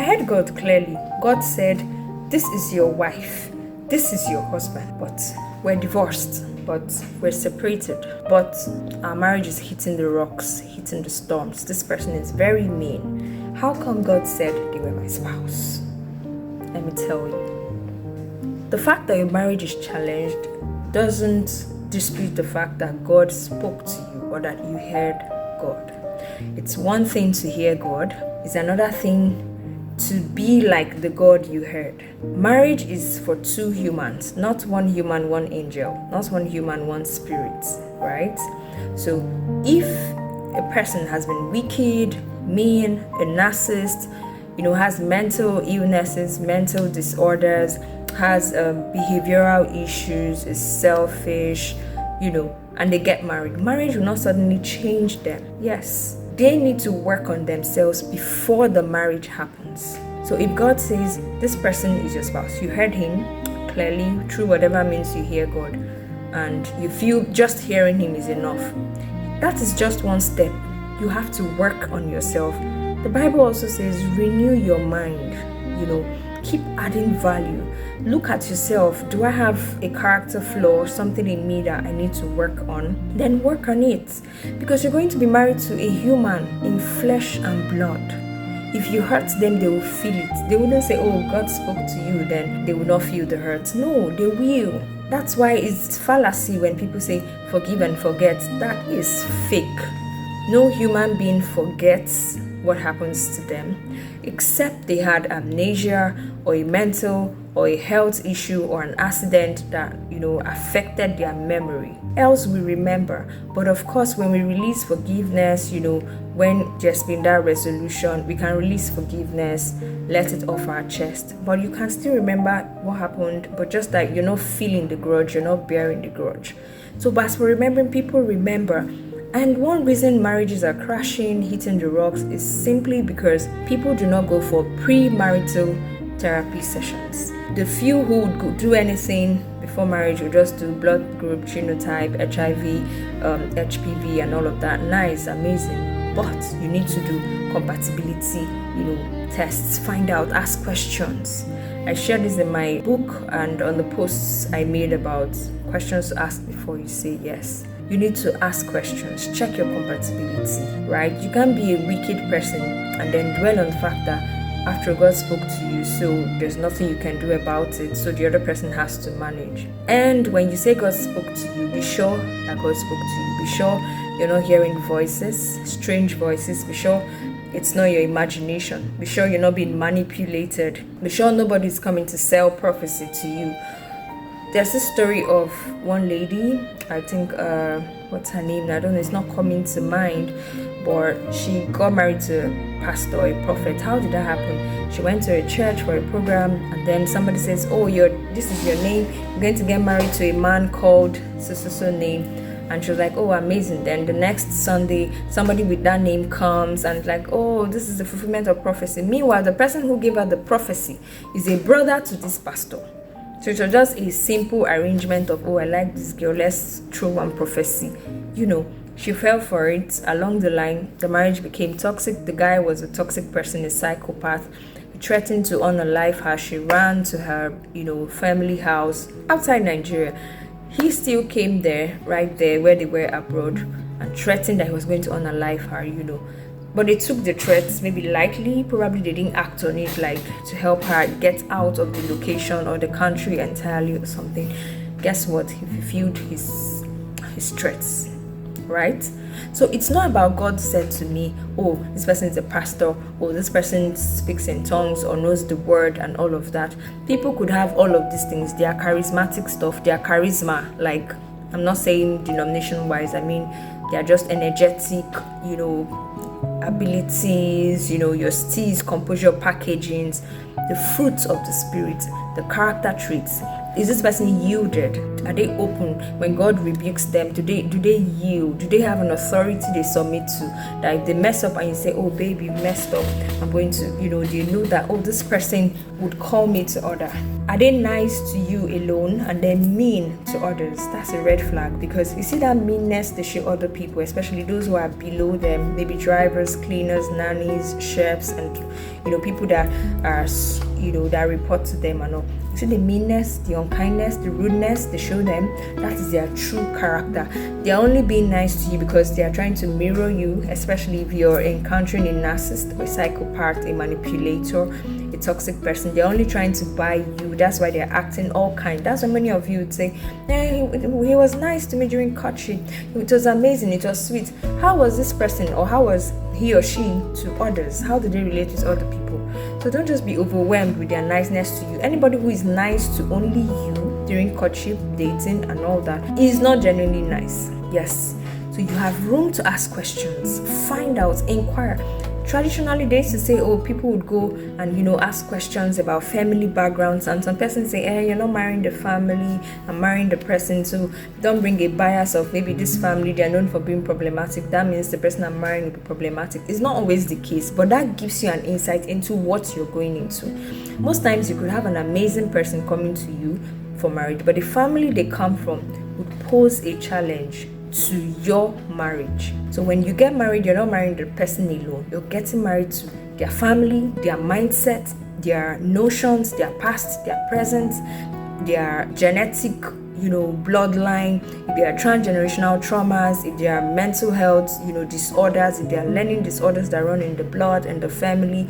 heard God clearly. God said, this is your wife, this is your husband, but we're divorced, but we're separated, but our marriage is hitting the rocks, hitting the storms. This person is very mean. How come God said they were my spouse? Let me tell you. The fact that your marriage is challenged doesn't dispute the fact that God spoke to you or that you heard God. It's one thing to hear God, it's another thing to be like the God you heard. Marriage is for two humans, not one human, one angel, not one human, one spirit, right? So if a person has been wicked, mean, a narcissist, has mental illnesses, mental disorders, has behavioral issues, is selfish, and they get married, marriage will not suddenly change them. Yes, they need to work on themselves before the marriage happens. So if God says this person is your spouse, you heard him clearly through whatever means you hear God, and you feel just hearing him is enough, that is just one step. You have to work on yourself. The Bible also says renew your mind, keep adding value. Look at yourself. Do I have a character flaw, something in me that I need to work on? Then work on it, because you're going to be married to a human in flesh and blood. If you hurt them, they will feel it. They wouldn't say, oh, God spoke to you, then they will not feel the hurt. No, they will. That's why it's fallacy when people say forgive and forget. That is fake. No human being forgets what happens to them, except they had amnesia or a mental or a health issue or an accident that affected their memory. Else we remember. But of course, when we release forgiveness, when there's been that resolution, we can release forgiveness, let it off our chest. But you can still remember what happened, but just that you're not feeling the grudge, you're not bearing the grudge. So as for remembering, people remember. And one reason marriages are crashing, hitting the rocks, is simply because people do not go for premarital therapy sessions. The few who would do anything before marriage will just do blood group, genotype, HIV, HPV, and all of that. Nice, amazing. But you need to do compatibility, tests, find out, ask questions. I shared this in my book and on the posts I made about questions to ask before you say yes. You need to ask questions, check your compatibility, right? You can't be a wicked person and then dwell on the fact that after God spoke to you, so there's nothing you can do about it, so the other person has to manage. And when you say God spoke to you, be sure that God spoke to you. Be sure you're not hearing voices, strange voices. Be sure it's not your imagination. Be sure you're not being manipulated. Be sure nobody's coming to sell prophecy to you. There's this story of one lady, I think, what's her name? I don't know, it's not coming to mind, but she got married to a pastor, a prophet. How did that happen? She went to a church for a program, and then somebody says, oh, this is your name, you're going to get married to a man called so name. And she was like, oh, amazing. Then the next Sunday, somebody with that name comes and like, oh, this is the fulfillment of prophecy. Meanwhile, the person who gave her the prophecy is a brother to this pastor. So it was just a simple arrangement of, oh, I like this girl, let's throw one prophecy. She fell for it. Along the line, the marriage became toxic. The guy was a toxic person, a psychopath. He threatened to unalive her. She ran to her, family house outside Nigeria. He still came there, right there where they were abroad, and threatened that he was going to unalive her, But they took the threats maybe lightly. Probably they didn't act on it like to help her get out of the location or the country entirely or something. Guess what? He fulfilled his threats, right? So it's not about God said to me, oh, this person is a pastor, or this person speaks in tongues or knows the word and all of that. People could have all of these things. They are charismatic stuff. They are charisma. Like, I'm not saying denomination-wise. I mean, they are just energetic, abilities, your steez, composure, packagings, the fruits of the spirit, the character traits. Is this person yielded? Are they open? When God rebukes them, do they yield? Do they have an authority they submit to? That if they mess up and you say, oh baby, you messed up, I'm going to, do you know that, oh, this person would call me to order? Are they nice to you alone and then mean to others? That's a red flag, because you see that meanness they show other people, especially those who are below them, maybe drivers, cleaners, nannies, chefs, and people that are that report to them and all. You see the meanness, the unkindness, the rudeness they show them, that is their true character. They are only being nice to you because they are trying to mirror you, especially if you're encountering a narcissist, a psychopath, a manipulator, a toxic person. They're only trying to buy you. That's why they're acting all kind. That's why many of you would say, hey, he was nice to me during courtship. It was amazing. It was sweet. How was this person, or how was he or she to others? How did they relate with other people? So don't just be overwhelmed with their niceness to you. Anybody who is nice to only you during courtship, dating, and all that is not genuinely nice. Yes. So you have room to ask questions, find out, inquire. Traditionally, they used to say, oh, people would go and, ask questions about family backgrounds. And some persons say, you're not marrying the family, I'm marrying the person. So don't bring a bias of maybe this family, they're known for being problematic. That means the person I'm marrying will be problematic. It's not always the case, but that gives you an insight into what you're going into. Most times you could have an amazing person coming to you for marriage, but the family they come from would pose a challenge to your marriage. So when you get married, you're not marrying the person alone. You're getting married to their family, their mindset, their notions, their past, their present, their genetic, bloodline, if there are transgenerational traumas, if there are mental health, disorders, if there are learning disorders that run in the blood and the family.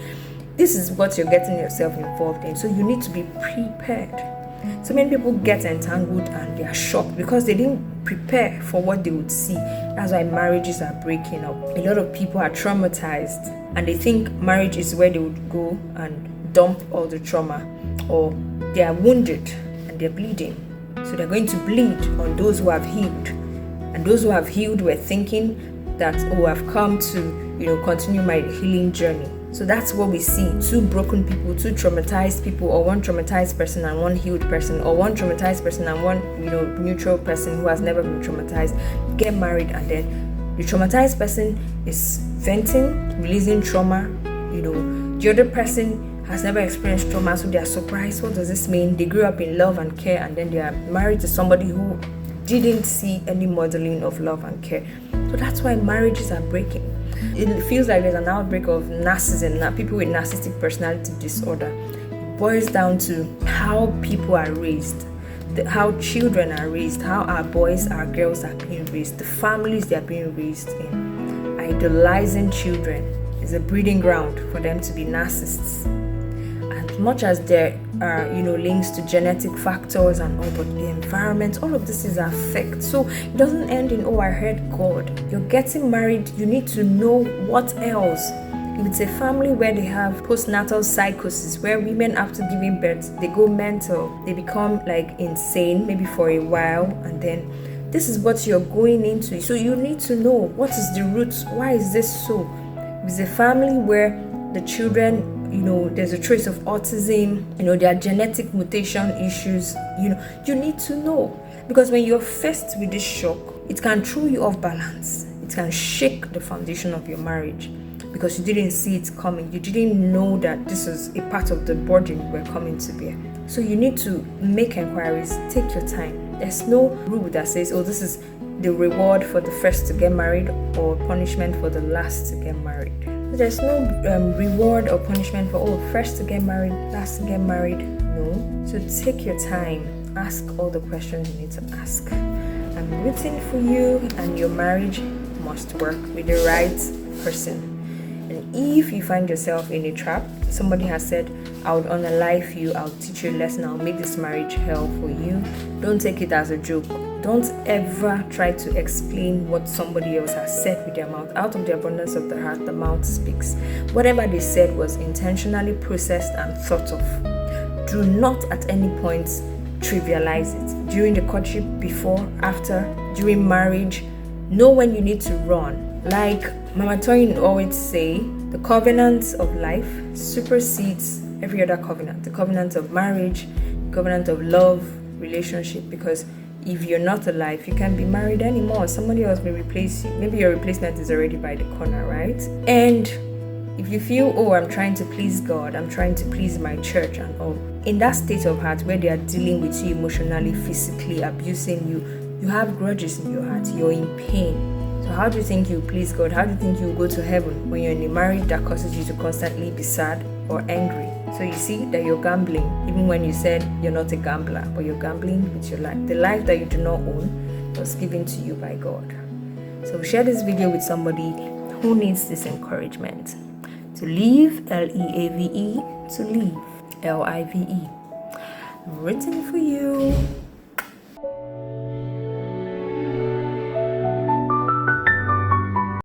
This is what you're getting yourself involved in. So you need to be prepared. So many people get entangled and they are shocked because they didn't prepare for what they would see. That's why marriages are breaking up. A lot of people are traumatized and they think marriage is where they would go and dump all the trauma, or they are wounded and they're bleeding. So they're going to bleed on those who have healed. And those who have healed were thinking that, oh, I've come to, continue my healing journey. So that's what we see. Two broken people, two traumatized people, or one traumatized person and one healed person, or one traumatized person and one, neutral person who has never been traumatized, get married, and then the traumatized person is venting, releasing trauma. The other person has never experienced trauma, so they are surprised. What does this mean? They grew up in love and care, and then they are married to somebody who didn't see any modeling of love and care. So that's why marriages are breaking. It feels like there's an outbreak of narcissism, people with narcissistic personality disorder. It boils down to how people are raised, how children are raised, how our boys, our girls are being raised, the families they are being raised in. Idolizing children is a breeding ground for them to be narcissists. As much as there are, links to genetic factors and all, but the environment, all of this is affect. So it doesn't end in, oh, I heard God. You're getting married, you need to know what else. If it's a family where they have postnatal psychosis, where women after giving birth, they go mental, they become like insane, maybe for a while, and then this is what you're going into. So you need to know what is the roots, why is this so? If it's a family where the children, there's a trace of autism, there are genetic mutation issues, you need to know. Because when you're faced with this shock, it can throw you off balance. It can shake the foundation of your marriage because you didn't see it coming. You didn't know that this is a part of the burden we're coming to bear. So you need to make inquiries, take your time. There's no rule that says, oh, this is the reward for the first to get married or punishment for the last to get married. There's no reward or punishment for, first to get married, last to get married. No. So take your time. Ask all the questions you need to ask. I'm rooting for you, and your marriage must work with the right person. And if you find yourself in a trap, somebody has said, I would unalive you, I'll teach you a lesson, I'll make this marriage hell for you. Don't take it as a joke. Don't ever try to explain what somebody else has said with their mouth. Out of the abundance of the heart, the mouth speaks. Whatever they said was intentionally processed and thought of. Do not at any point trivialize it. During the courtship, before, after, during marriage, know when you need to run. Like Mama Toyin always say, the covenant of life supersedes every other covenant. The covenant of marriage, the covenant of love, relationship, because if you're not alive, you can't be married anymore. Somebody else may replace you. Maybe your replacement is already by the corner, right? And if you feel, oh, I'm trying to please God, I'm trying to please my church and all, in that state of heart where they are dealing with you emotionally, physically abusing you, you have grudges in your heart, you're in pain. So how do you think you please God? How do you think you go to heaven when you're in a marriage that causes you to constantly be sad or angry? So you see that you're gambling, even when you said you're not a gambler, but you're gambling with your life. The life that you do not own was given to you by God. So share this video with somebody who needs this encouragement. To live, L-E-A-V-E, to live, L-I-V-E. I'm rooting for you.